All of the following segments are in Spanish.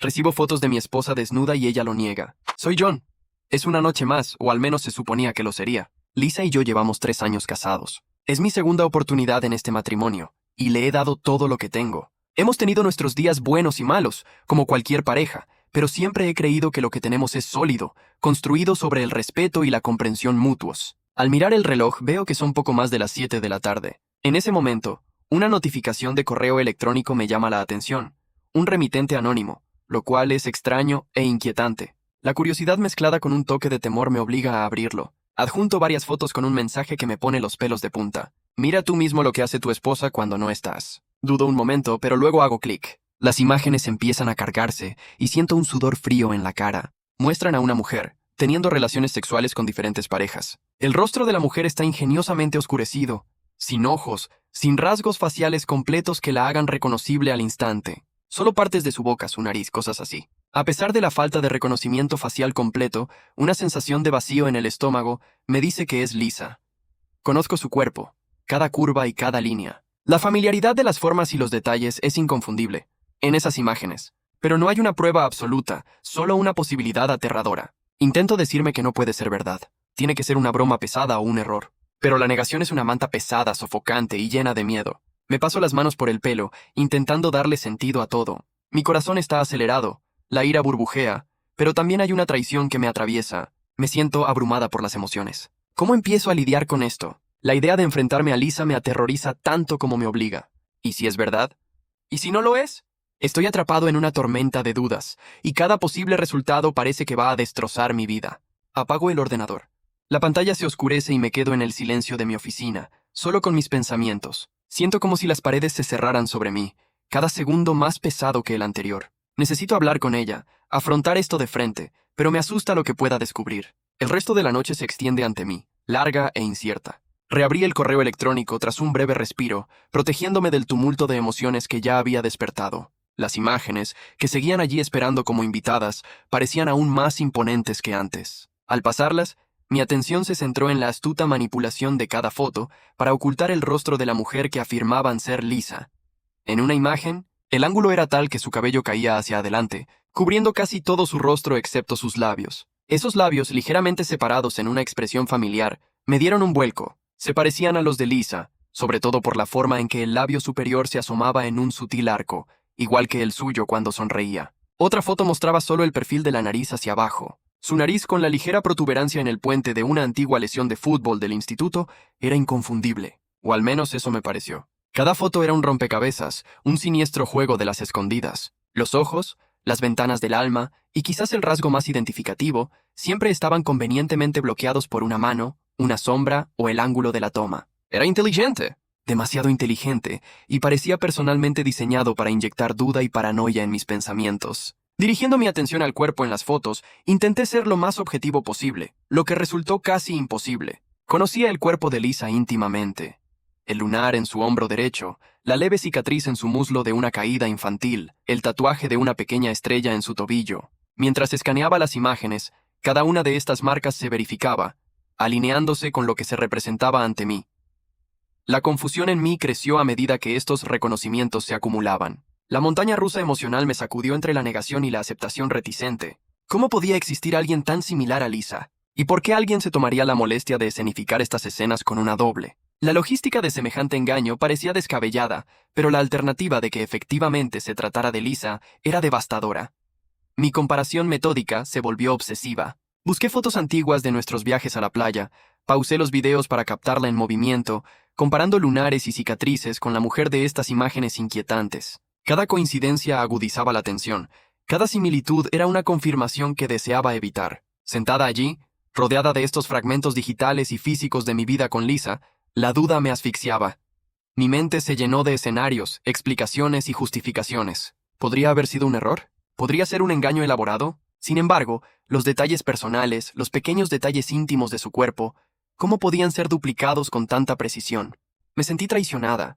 Recibo fotos de mi esposa desnuda y ella lo niega. Soy John. Es una noche más, o al menos se suponía que lo sería. Lisa y yo llevamos 3 años casados. Es mi segunda oportunidad en este matrimonio, y le he dado todo lo que tengo. Hemos tenido nuestros días buenos y malos, como cualquier pareja, pero siempre he creído que lo que tenemos es sólido, construido sobre el respeto y la comprensión mutuos. Al mirar el reloj veo que son poco más de las 7 de la tarde. En ese momento, una notificación de correo electrónico me llama la atención. Un remitente anónimo, lo cual es extraño e inquietante. La curiosidad mezclada con un toque de temor me obliga a abrirlo. Adjunto varias fotos con un mensaje que me pone los pelos de punta. Mira tú mismo lo que hace tu esposa cuando no estás. Dudo un momento, pero luego hago clic. Las imágenes empiezan a cargarse y siento un sudor frío en la cara. Muestran a una mujer, teniendo relaciones sexuales con diferentes parejas. El rostro de la mujer está ingeniosamente oscurecido, sin ojos, sin rasgos faciales completos que la hagan reconocible al instante. Solo partes de su boca, su nariz, cosas así. A pesar de la falta de reconocimiento facial completo, una sensación de vacío en el estómago me dice que es Lisa. Conozco su cuerpo, cada curva y cada línea. La familiaridad de las formas y los detalles es inconfundible en esas imágenes, pero no hay una prueba absoluta, solo una posibilidad aterradora. Intento decirme que no puede ser verdad. Tiene que ser una broma pesada o un error. Pero la negación es una manta pesada, sofocante y llena de miedo. Me paso las manos por el pelo, intentando darle sentido a todo. Mi corazón está acelerado, la ira burbujea, pero también hay una traición que me atraviesa. Me siento abrumada por las emociones. ¿Cómo empiezo a lidiar con esto? La idea de enfrentarme a Lisa me aterroriza tanto como me obliga. ¿Y si es verdad? ¿Y si no lo es? Estoy atrapado en una tormenta de dudas, y cada posible resultado parece que va a destrozar mi vida. Apago el ordenador. La pantalla se oscurece y me quedo en el silencio de mi oficina, solo con mis pensamientos. Siento como si las paredes se cerraran sobre mí, cada segundo más pesado que el anterior. Necesito hablar con ella, afrontar esto de frente, pero me asusta lo que pueda descubrir. El resto de la noche se extiende ante mí, larga e incierta. Reabrí el correo electrónico tras un breve respiro, protegiéndome del tumulto de emociones que ya había despertado. Las imágenes, que seguían allí esperando como invitadas, parecían aún más imponentes que antes. Al pasarlas, mi atención se centró en la astuta manipulación de cada foto para ocultar el rostro de la mujer que afirmaban ser Lisa. En una imagen, el ángulo era tal que su cabello caía hacia adelante, cubriendo casi todo su rostro excepto sus labios. Esos labios, ligeramente separados en una expresión familiar, me dieron un vuelco. Se parecían a los de Lisa, sobre todo por la forma en que el labio superior se asomaba en un sutil arco, igual que el suyo cuando sonreía. Otra foto mostraba solo el perfil de la nariz hacia abajo. Su nariz, con la ligera protuberancia en el puente de una antigua lesión de fútbol del instituto, era inconfundible, o al menos eso me pareció. Cada foto era un rompecabezas, un siniestro juego de las escondidas. Los ojos, las ventanas del alma, y quizás el rasgo más identificativo, siempre estaban convenientemente bloqueados por una mano, una sombra o el ángulo de la toma. Era inteligente. Demasiado inteligente, y parecía personalmente diseñado para inyectar duda y paranoia en mis pensamientos. Dirigiendo mi atención al cuerpo en las fotos, intenté ser lo más objetivo posible, lo que resultó casi imposible. Conocía el cuerpo de Lisa íntimamente. El lunar en su hombro derecho, la leve cicatriz en su muslo de una caída infantil, el tatuaje de una pequeña estrella en su tobillo. Mientras escaneaba las imágenes, cada una de estas marcas se verificaba, alineándose con lo que se representaba ante mí. La confusión en mí creció a medida que estos reconocimientos se acumulaban. La montaña rusa emocional me sacudió entre la negación y la aceptación reticente. ¿Cómo podía existir alguien tan similar a Lisa? ¿Y por qué alguien se tomaría la molestia de escenificar estas escenas con una doble? La logística de semejante engaño parecía descabellada, pero la alternativa de que efectivamente se tratara de Lisa era devastadora. Mi comparación metódica se volvió obsesiva. Busqué fotos antiguas de nuestros viajes a la playa, pausé los videos para captarla en movimiento, comparando lunares y cicatrices con la mujer de estas imágenes inquietantes. Cada coincidencia agudizaba la tensión, cada similitud era una confirmación que deseaba evitar. Sentada allí, rodeada de estos fragmentos digitales y físicos de mi vida con Lisa, la duda me asfixiaba. Mi mente se llenó de escenarios, explicaciones y justificaciones. ¿Podría haber sido un error? ¿Podría ser un engaño elaborado? Sin embargo, los detalles personales, los pequeños detalles íntimos de su cuerpo, ¿cómo podían ser duplicados con tanta precisión? Me sentí traicionada.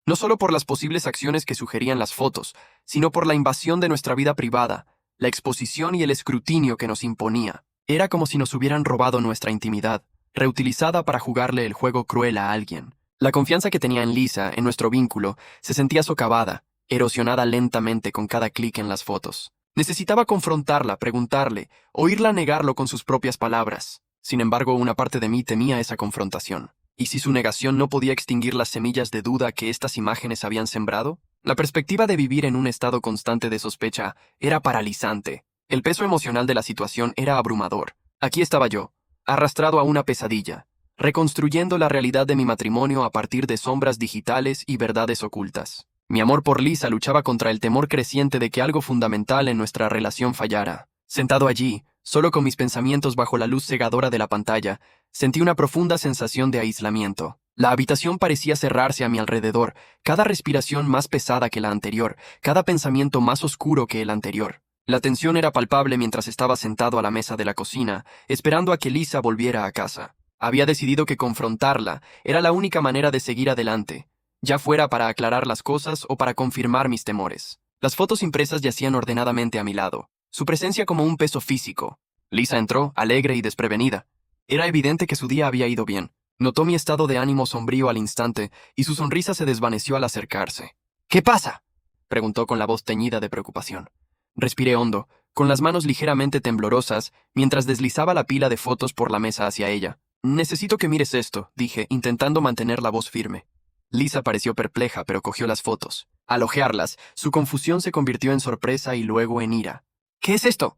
No solo por las posibles acciones que sugerían las fotos, sino por la invasión de nuestra vida privada, la exposición y el escrutinio que nos imponía. Era como si nos hubieran robado nuestra intimidad, reutilizada para jugarle el juego cruel a alguien. La confianza que tenía en Lisa, en nuestro vínculo, se sentía socavada, erosionada lentamente con cada clic en las fotos. Necesitaba confrontarla, preguntarle, oírla negarlo con sus propias palabras. Sin embargo, una parte de mí temía esa confrontación. ¿Y si su negación no podía extinguir las semillas de duda que estas imágenes habían sembrado? La perspectiva de vivir en un estado constante de sospecha era paralizante. El peso emocional de la situación era abrumador. Aquí estaba yo, arrastrado a una pesadilla, reconstruyendo la realidad de mi matrimonio a partir de sombras digitales y verdades ocultas. Mi amor por Lisa luchaba contra el temor creciente de que algo fundamental en nuestra relación fallara. Sentado allí, solo con mis pensamientos bajo la luz cegadora de la pantalla, sentí una profunda sensación de aislamiento. La habitación parecía cerrarse a mi alrededor, cada respiración más pesada que la anterior, cada pensamiento más oscuro que el anterior. La tensión era palpable mientras estaba sentado a la mesa de la cocina, esperando a que Lisa volviera a casa. Había decidido que confrontarla era la única manera de seguir adelante, ya fuera para aclarar las cosas o para confirmar mis temores. Las fotos impresas yacían ordenadamente a mi lado, su presencia como un peso físico. Lisa entró, alegre y desprevenida. Era evidente que su día había ido bien. Notó mi estado de ánimo sombrío al instante, y su sonrisa se desvaneció al acercarse. ¿Qué pasa?, preguntó con la voz teñida de preocupación. Respiré hondo, con las manos ligeramente temblorosas, mientras deslizaba la pila de fotos por la mesa hacia ella. Necesito que mires esto, dije, intentando mantener la voz firme. Lisa pareció perpleja, pero cogió las fotos. Al hojearlas, su confusión se convirtió en sorpresa y luego en ira. ¿Qué es esto?,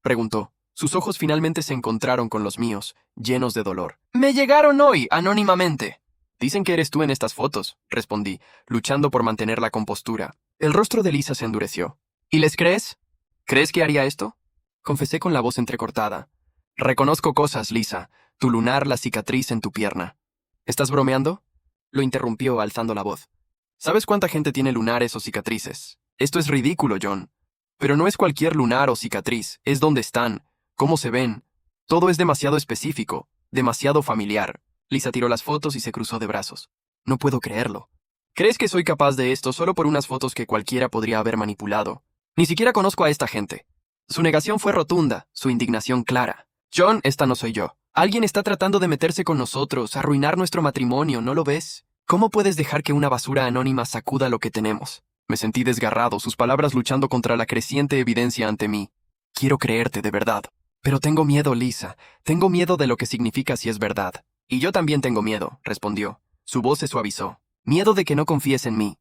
preguntó. Sus ojos finalmente se encontraron con los míos, llenos de dolor. Me llegaron hoy, anónimamente. Dicen que eres tú en estas fotos, respondí, luchando por mantener la compostura. El rostro de Lisa se endureció. ¿Y les crees? ¿Crees que haría esto?, confesé con la voz entrecortada. Reconozco cosas, Lisa. Tu lunar, la cicatriz en tu pierna. ¿Estás bromeando?, lo interrumpió alzando la voz. ¿Sabes cuánta gente tiene lunares o cicatrices? Esto es ridículo, John. Pero no es cualquier lunar o cicatriz, es dónde están, cómo se ven. Todo es demasiado específico, demasiado familiar. Lisa tiró las fotos y se cruzó de brazos. No puedo creerlo. ¿Crees que soy capaz de esto solo por unas fotos que cualquiera podría haber manipulado? Ni siquiera conozco a esta gente. Su negación fue rotunda, su indignación clara. John, esta no soy yo. Alguien está tratando de meterse con nosotros, arruinar nuestro matrimonio, ¿no lo ves? ¿Cómo puedes dejar que una basura anónima sacuda lo que tenemos? Me sentí desgarrado, sus palabras luchando contra la creciente evidencia ante mí. Quiero creerte de verdad. Pero tengo miedo, Lisa. Tengo miedo de lo que significa si es verdad. Y yo también tengo miedo, respondió. Su voz se suavizó. Miedo de que no confíes en mí.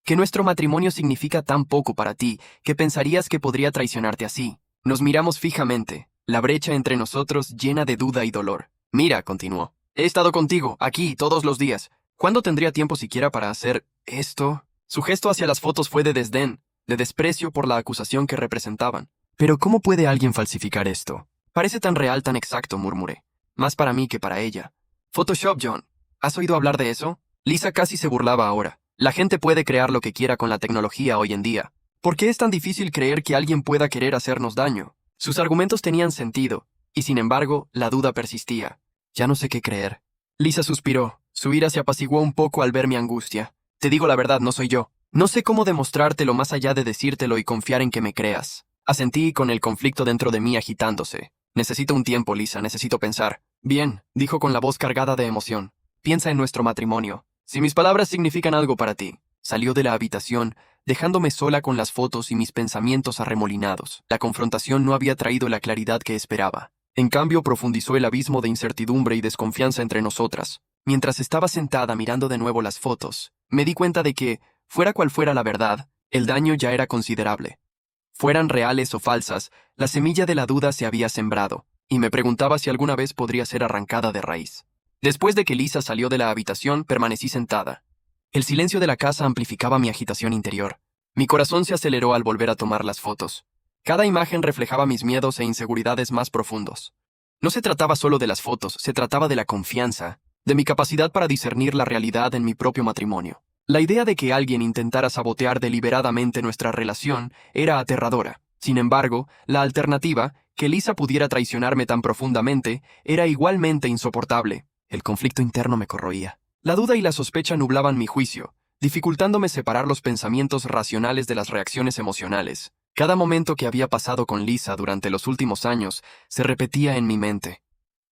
Que nuestro matrimonio significa tan poco para ti, que pensarías que podría traicionarte así. Nos miramos fijamente, la brecha entre nosotros llena de duda y dolor. Mira, continuó. He estado contigo, aquí, todos los días. ¿Cuándo tendría tiempo siquiera para hacer esto? Su gesto hacia las fotos fue de desdén, de desprecio por la acusación que representaban. Pero ¿cómo puede alguien falsificar esto? Parece tan real, tan exacto, murmuré. Más para mí que para ella. Photoshop, John. ¿Has oído hablar de eso? Lisa casi se burlaba ahora. La gente puede crear lo que quiera con la tecnología hoy en día. ¿Por qué es tan difícil creer que alguien pueda querer hacernos daño? Sus argumentos tenían sentido, y sin embargo, la duda persistía. Ya no sé qué creer. Lisa suspiró. Su ira se apaciguó un poco al ver mi angustia. Te digo la verdad, no soy yo. No sé cómo demostrártelo más allá de decírtelo y confiar en que me creas. Asentí con el conflicto dentro de mí agitándose. Necesito un tiempo, Lisa, necesito pensar. Bien, dijo con la voz cargada de emoción. Piensa en nuestro matrimonio. Si mis palabras significan algo para ti. Salió de la habitación, dejándome sola con las fotos y mis pensamientos arremolinados. La confrontación no había traído la claridad que esperaba. En cambio, profundizó el abismo de incertidumbre y desconfianza entre nosotras. Mientras estaba sentada mirando de nuevo las fotos, me di cuenta de que, fuera cual fuera la verdad, el daño ya era considerable. Fueran reales o falsas, la semilla de la duda se había sembrado, y me preguntaba si alguna vez podría ser arrancada de raíz. Después de que Lisa salió de la habitación, permanecí sentada. El silencio de la casa amplificaba mi agitación interior. Mi corazón se aceleró al volver a tomar las fotos. Cada imagen reflejaba mis miedos e inseguridades más profundos. No se trataba solo de las fotos, se trataba de la confianza, de mi capacidad para discernir la realidad en mi propio matrimonio. La idea de que alguien intentara sabotear deliberadamente nuestra relación era aterradora. Sin embargo, la alternativa, que Lisa pudiera traicionarme tan profundamente, era igualmente insoportable. El conflicto interno me corroía. La duda y la sospecha nublaban mi juicio, dificultándome separar los pensamientos racionales de las reacciones emocionales. Cada momento que había pasado con Lisa durante los últimos años se repetía en mi mente.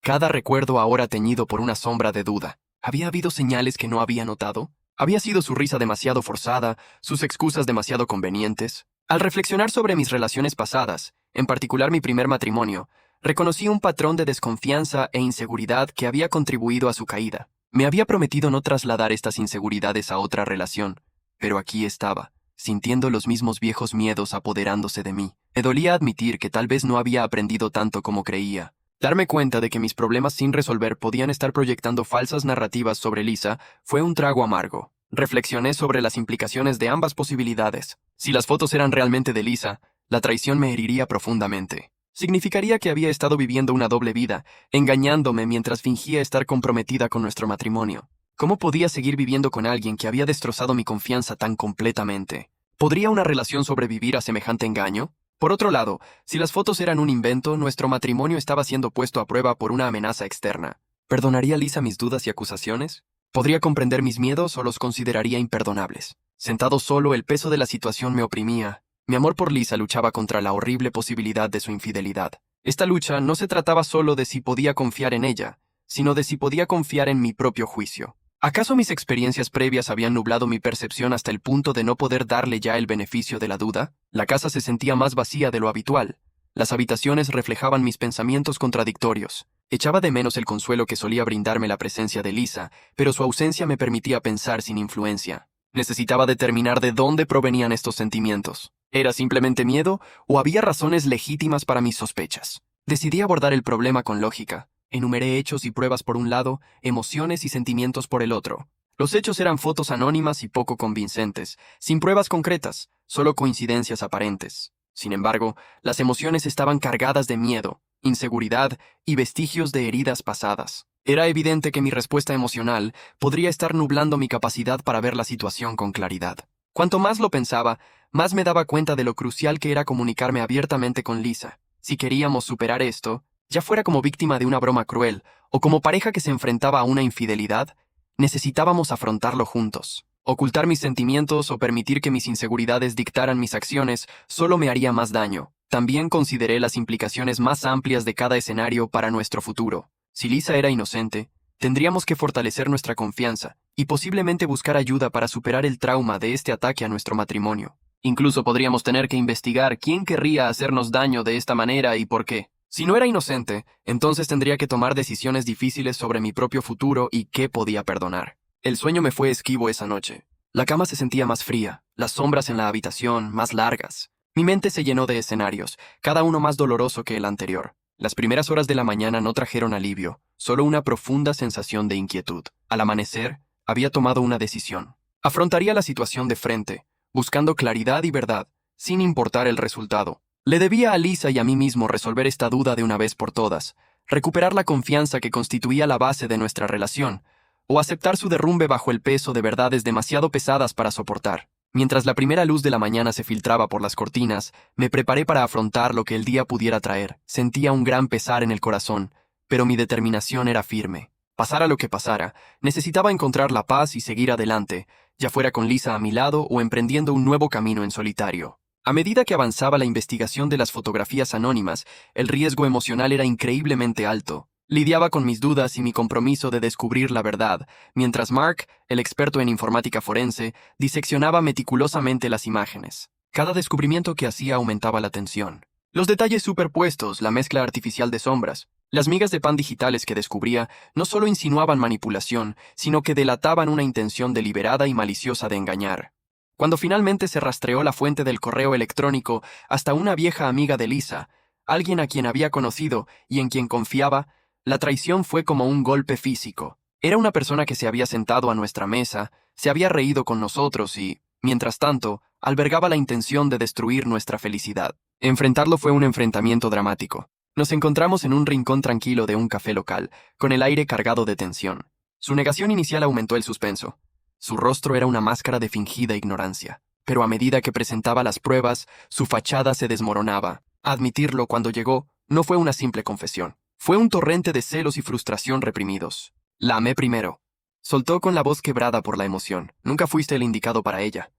Cada recuerdo ahora teñido por una sombra de duda. ¿Había habido señales que no había notado? ¿Había sido su risa demasiado forzada, sus excusas demasiado convenientes? Al reflexionar sobre mis relaciones pasadas, en particular mi primer matrimonio, reconocí un patrón de desconfianza e inseguridad que había contribuido a su caída. Me había prometido no trasladar estas inseguridades a otra relación, pero aquí estaba, sintiendo los mismos viejos miedos apoderándose de mí. Me dolía admitir que tal vez no había aprendido tanto como creía. Darme cuenta de que mis problemas sin resolver podían estar proyectando falsas narrativas sobre Lisa fue un trago amargo. Reflexioné sobre las implicaciones de ambas posibilidades. Si las fotos eran realmente de Lisa, la traición me heriría profundamente. Significaría que había estado viviendo una doble vida, engañándome mientras fingía estar comprometida con nuestro matrimonio. ¿Cómo podía seguir viviendo con alguien que había destrozado mi confianza tan completamente? ¿Podría una relación sobrevivir a semejante engaño? Por otro lado, si las fotos eran un invento, nuestro matrimonio estaba siendo puesto a prueba por una amenaza externa. ¿Perdonaría Lisa mis dudas y acusaciones? ¿Podría comprender mis miedos o los consideraría imperdonables? Sentado solo, el peso de la situación me oprimía. Mi amor por Lisa luchaba contra la horrible posibilidad de su infidelidad. Esta lucha no se trataba solo de si podía confiar en ella, sino de si podía confiar en mi propio juicio. ¿Acaso mis experiencias previas habían nublado mi percepción hasta el punto de no poder darle ya el beneficio de la duda? La casa se sentía más vacía de lo habitual. Las habitaciones reflejaban mis pensamientos contradictorios. Echaba de menos el consuelo que solía brindarme la presencia de Lisa, pero su ausencia me permitía pensar sin influencia. Necesitaba determinar de dónde provenían estos sentimientos. ¿Era simplemente miedo o había razones legítimas para mis sospechas? Decidí abordar el problema con lógica. Enumeré hechos y pruebas por un lado, emociones y sentimientos por el otro. Los hechos eran fotos anónimas y poco convincentes, sin pruebas concretas, solo coincidencias aparentes. Sin embargo, las emociones estaban cargadas de miedo, inseguridad y vestigios de heridas pasadas. Era evidente que mi respuesta emocional podría estar nublando mi capacidad para ver la situación con claridad. Cuanto más lo pensaba, más me daba cuenta de lo crucial que era comunicarme abiertamente con Lisa. Si queríamos superar esto, ya fuera como víctima de una broma cruel o como pareja que se enfrentaba a una infidelidad, necesitábamos afrontarlo juntos. Ocultar mis sentimientos o permitir que mis inseguridades dictaran mis acciones solo me haría más daño. También consideré las implicaciones más amplias de cada escenario para nuestro futuro. Si Lisa era inocente, tendríamos que fortalecer nuestra confianza y posiblemente buscar ayuda para superar el trauma de este ataque a nuestro matrimonio. Incluso podríamos tener que investigar quién querría hacernos daño de esta manera y por qué. Si no era inocente, entonces tendría que tomar decisiones difíciles sobre mi propio futuro y qué podía perdonar. El sueño me fue esquivo esa noche. La cama se sentía más fría, las sombras en la habitación más largas. Mi mente se llenó de escenarios, cada uno más doloroso que el anterior. Las primeras horas de la mañana no trajeron alivio, solo una profunda sensación de inquietud. Al amanecer, había tomado una decisión. Afrontaría la situación de frente, buscando claridad y verdad, sin importar el resultado. Le debía a Lisa y a mí mismo resolver esta duda de una vez por todas, recuperar la confianza que constituía la base de nuestra relación, o aceptar su derrumbe bajo el peso de verdades demasiado pesadas para soportar. Mientras la primera luz de la mañana se filtraba por las cortinas, me preparé para afrontar lo que el día pudiera traer. Sentía un gran pesar en el corazón, pero mi determinación era firme. Pasara lo que pasara, necesitaba encontrar la paz y seguir adelante, ya fuera con Lisa a mi lado o emprendiendo un nuevo camino en solitario. A medida que avanzaba la investigación de las fotografías anónimas, el riesgo emocional era increíblemente alto. Lidiaba con mis dudas y mi compromiso de descubrir la verdad, mientras Mark, el experto en informática forense, diseccionaba meticulosamente las imágenes. Cada descubrimiento que hacía aumentaba la tensión. Los detalles superpuestos, la mezcla artificial de sombras, las migas de pan digitales que descubría no solo insinuaban manipulación, sino que delataban una intención deliberada y maliciosa de engañar. Cuando finalmente se rastreó la fuente del correo electrónico hasta una vieja amiga de Lisa, alguien a quien había conocido y en quien confiaba, la traición fue como un golpe físico. Era una persona que se había sentado a nuestra mesa, se había reído con nosotros y, mientras tanto, albergaba la intención de destruir nuestra felicidad. Enfrentarlo fue un enfrentamiento dramático. Nos encontramos en un rincón tranquilo de un café local, con el aire cargado de tensión. Su negación inicial aumentó el suspenso. Su rostro era una máscara de fingida ignorancia, pero a medida que presentaba las pruebas, su fachada se desmoronaba. Admitirlo cuando llegó no fue una simple confesión. Fue un torrente de celos y frustración reprimidos. La amé primero. Soltó con la voz quebrada por la emoción. Nunca fuiste el indicado para ella.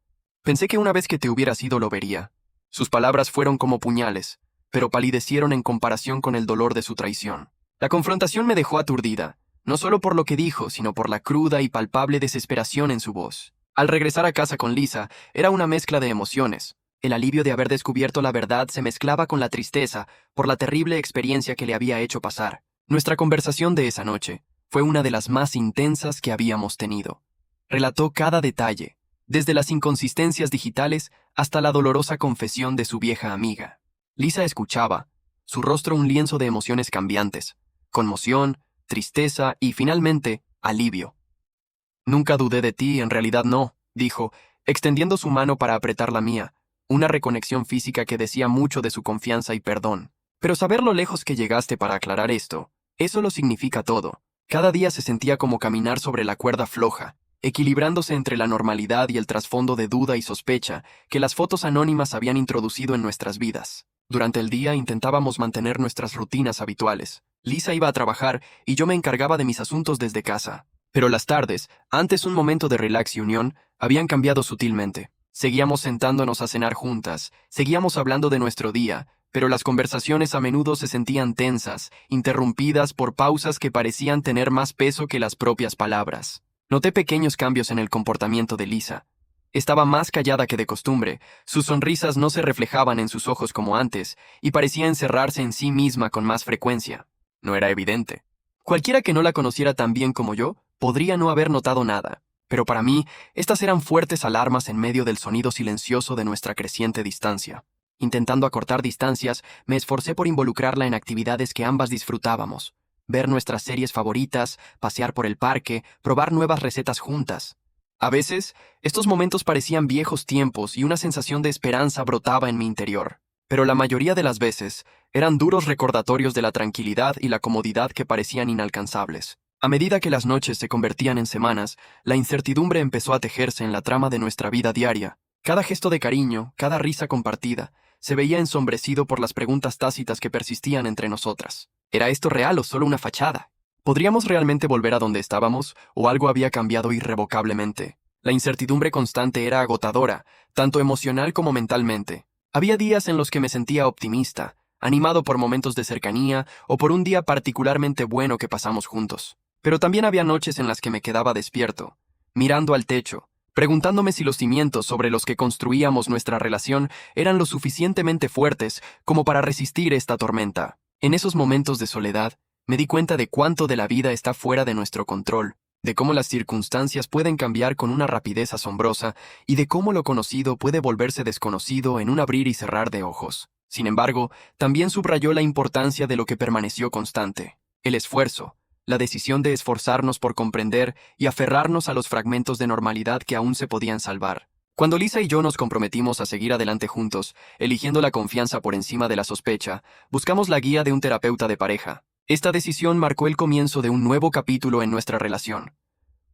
Pensé que una vez que te hubieras ido lo vería. Sus palabras fueron como puñales, pero palidecieron en comparación con el dolor de su traición. La confrontación me dejó aturdida, no solo por lo que dijo, sino por la cruda y palpable desesperación en su voz. Al regresar a casa con Lisa, era una mezcla de emociones. El alivio de haber descubierto la verdad se mezclaba con la tristeza por la terrible experiencia que le había hecho pasar. Nuestra conversación de esa noche fue una de las más intensas que habíamos tenido. Relató cada detalle, desde las inconsistencias digitales hasta la dolorosa confesión de su vieja amiga. Lisa escuchaba, su rostro un lienzo de emociones cambiantes, conmoción, tristeza y, finalmente, alivio. Nunca dudé de ti, en realidad no, dijo, extendiendo su mano para apretar la mía, una reconexión física que decía mucho de su confianza y perdón. Pero saber lo lejos que llegaste para aclarar esto, eso lo significa todo. Cada día se sentía como caminar sobre la cuerda floja, equilibrándose entre la normalidad y el trasfondo de duda y sospecha que las fotos anónimas habían introducido en nuestras vidas. Durante el día intentábamos mantener nuestras rutinas habituales. Lisa iba a trabajar y yo me encargaba de mis asuntos desde casa. Pero las tardes, antes un momento de relax y unión, habían cambiado sutilmente. Seguíamos sentándonos a cenar juntas, seguíamos hablando de nuestro día, pero las conversaciones a menudo se sentían tensas, interrumpidas por pausas que parecían tener más peso que las propias palabras. Noté pequeños cambios en el comportamiento de Lisa. Estaba más callada que de costumbre, sus sonrisas no se reflejaban en sus ojos como antes, y parecía encerrarse en sí misma con más frecuencia. No era evidente. Cualquiera que no la conociera tan bien como yo, podría no haber notado nada. Pero para mí, estas eran fuertes alarmas en medio del sonido silencioso de nuestra creciente distancia. Intentando acortar distancias, me esforcé por involucrarla en actividades que ambas disfrutábamos. Ver nuestras series favoritas, pasear por el parque, probar nuevas recetas juntas. A veces, estos momentos parecían viejos tiempos y una sensación de esperanza brotaba en mi interior. Pero la mayoría de las veces, eran duros recordatorios de la tranquilidad y la comodidad que parecían inalcanzables. A medida que las noches se convertían en semanas, la incertidumbre empezó a tejerse en la trama de nuestra vida diaria. Cada gesto de cariño, cada risa compartida, se veía ensombrecido por las preguntas tácitas que persistían entre nosotras. ¿Era esto real o solo una fachada? ¿Podríamos realmente volver a donde estábamos, o algo había cambiado irrevocablemente? La incertidumbre constante era agotadora, tanto emocional como mentalmente. Había días en los que me sentía optimista, animado por momentos de cercanía o por un día particularmente bueno que pasamos juntos. Pero también había noches en las que me quedaba despierto, mirando al techo, preguntándome si los cimientos sobre los que construíamos nuestra relación eran lo suficientemente fuertes como para resistir esta tormenta. En esos momentos de soledad, me di cuenta de cuánto de la vida está fuera de nuestro control, de cómo las circunstancias pueden cambiar con una rapidez asombrosa y de cómo lo conocido puede volverse desconocido en un abrir y cerrar de ojos. Sin embargo, también subrayó la importancia de lo que permaneció constante: el esfuerzo, la decisión de esforzarnos por comprender y aferrarnos a los fragmentos de normalidad que aún se podían salvar. Cuando Lisa y yo nos comprometimos a seguir adelante juntos, eligiendo la confianza por encima de la sospecha, buscamos la guía de un terapeuta de pareja. Esta decisión marcó el comienzo de un nuevo capítulo en nuestra relación,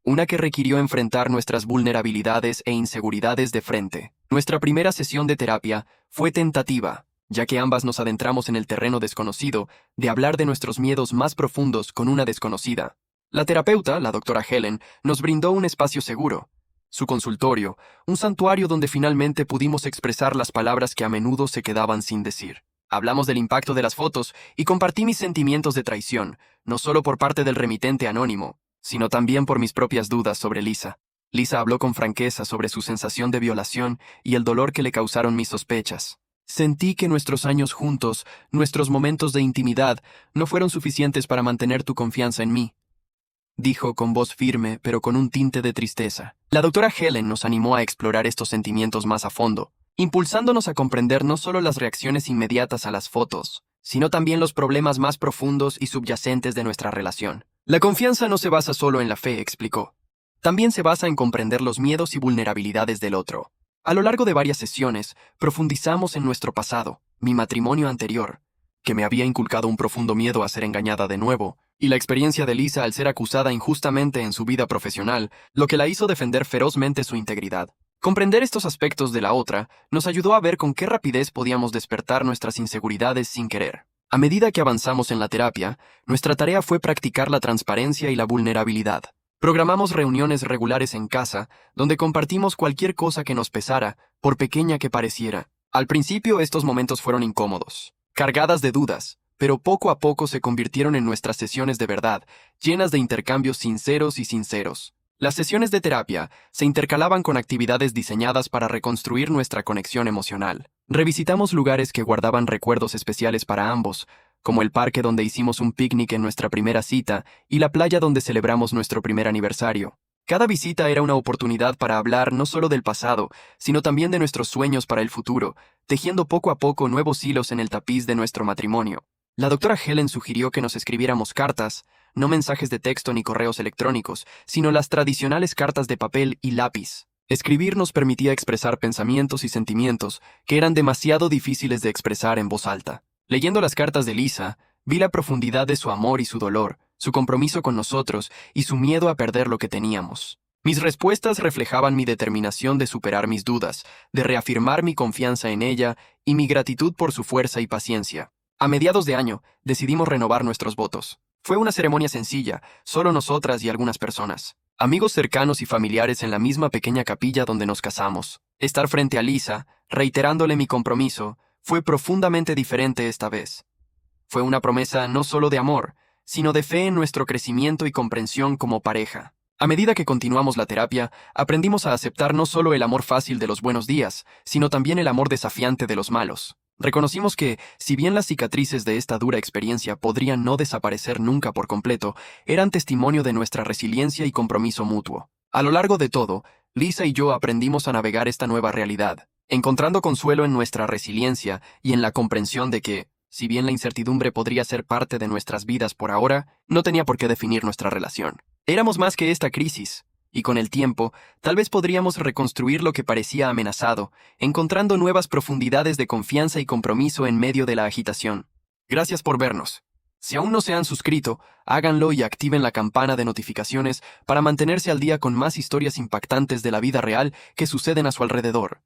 una que requirió enfrentar nuestras vulnerabilidades e inseguridades de frente. Nuestra primera sesión de terapia fue tentativa, ya que ambas nos adentramos en el terreno desconocido de hablar de nuestros miedos más profundos con una desconocida. La terapeuta, la doctora Helen, nos brindó un espacio seguro, su consultorio, un santuario donde finalmente pudimos expresar las palabras que a menudo se quedaban sin decir. Hablamos del impacto de las fotos y compartí mis sentimientos de traición, no solo por parte del remitente anónimo, sino también por mis propias dudas sobre Lisa. Lisa habló con franqueza sobre su sensación de violación y el dolor que le causaron mis sospechas. Sentí que nuestros años juntos, nuestros momentos de intimidad, no fueron suficientes para mantener tu confianza en mí, dijo con voz firme, pero con un tinte de tristeza. La doctora Helen nos animó a explorar estos sentimientos más a fondo, impulsándonos a comprender no solo las reacciones inmediatas a las fotos, sino también los problemas más profundos y subyacentes de nuestra relación. La confianza no se basa solo en la fe, explicó. También se basa en comprender los miedos y vulnerabilidades del otro. A lo largo de varias sesiones, profundizamos en nuestro pasado, mi matrimonio anterior, que me había inculcado un profundo miedo a ser engañada de nuevo, y la experiencia de Lisa al ser acusada injustamente en su vida profesional, lo que la hizo defender ferozmente su integridad. Comprender estos aspectos de la otra nos ayudó a ver con qué rapidez podíamos despertar nuestras inseguridades sin querer. A medida que avanzamos en la terapia, nuestra tarea fue practicar la transparencia y la vulnerabilidad. Programamos reuniones regulares en casa, donde compartimos cualquier cosa que nos pesara, por pequeña que pareciera. Al principio estos momentos fueron incómodos, cargadas de dudas, pero poco a poco se convirtieron en nuestras sesiones de verdad, llenas de intercambios sinceros y sinceros. Las sesiones de terapia se intercalaban con actividades diseñadas para reconstruir nuestra conexión emocional. Revisitamos lugares que guardaban recuerdos especiales para ambos, como el parque donde hicimos un picnic en nuestra primera cita y la playa donde celebramos nuestro primer aniversario. Cada visita era una oportunidad para hablar no solo del pasado, sino también de nuestros sueños para el futuro, tejiendo poco a poco nuevos hilos en el tapiz de nuestro matrimonio. La doctora Helen sugirió que nos escribiéramos cartas, no mensajes de texto ni correos electrónicos, sino las tradicionales cartas de papel y lápiz. Escribir nos permitía expresar pensamientos y sentimientos que eran demasiado difíciles de expresar en voz alta. Leyendo las cartas de Lisa, vi la profundidad de su amor y su dolor, su compromiso con nosotros y su miedo a perder lo que teníamos. Mis respuestas reflejaban mi determinación de superar mis dudas, de reafirmar mi confianza en ella y mi gratitud por su fuerza y paciencia. A mediados de año, decidimos renovar nuestros votos. Fue una ceremonia sencilla, solo nosotras y algunas personas. Amigos cercanos y familiares en la misma pequeña capilla donde nos casamos. Estar frente a Lisa, reiterándole mi compromiso, fue profundamente diferente esta vez. Fue una promesa no solo de amor, sino de fe en nuestro crecimiento y comprensión como pareja. A medida que continuamos la terapia, aprendimos a aceptar no solo el amor fácil de los buenos días, sino también el amor desafiante de los malos. Reconocimos que, si bien las cicatrices de esta dura experiencia podrían no desaparecer nunca por completo, eran testimonio de nuestra resiliencia y compromiso mutuo. A lo largo de todo, Lisa y yo aprendimos a navegar esta nueva realidad, encontrando consuelo en nuestra resiliencia y en la comprensión de que, si bien la incertidumbre podría ser parte de nuestras vidas por ahora, no tenía por qué definir nuestra relación. Éramos más que esta crisis, y con el tiempo, tal vez podríamos reconstruir lo que parecía amenazado, encontrando nuevas profundidades de confianza y compromiso en medio de la agitación. Gracias por vernos. Si aún no se han suscrito, háganlo y activen la campana de notificaciones para mantenerse al día con más historias impactantes de la vida real que suceden a su alrededor.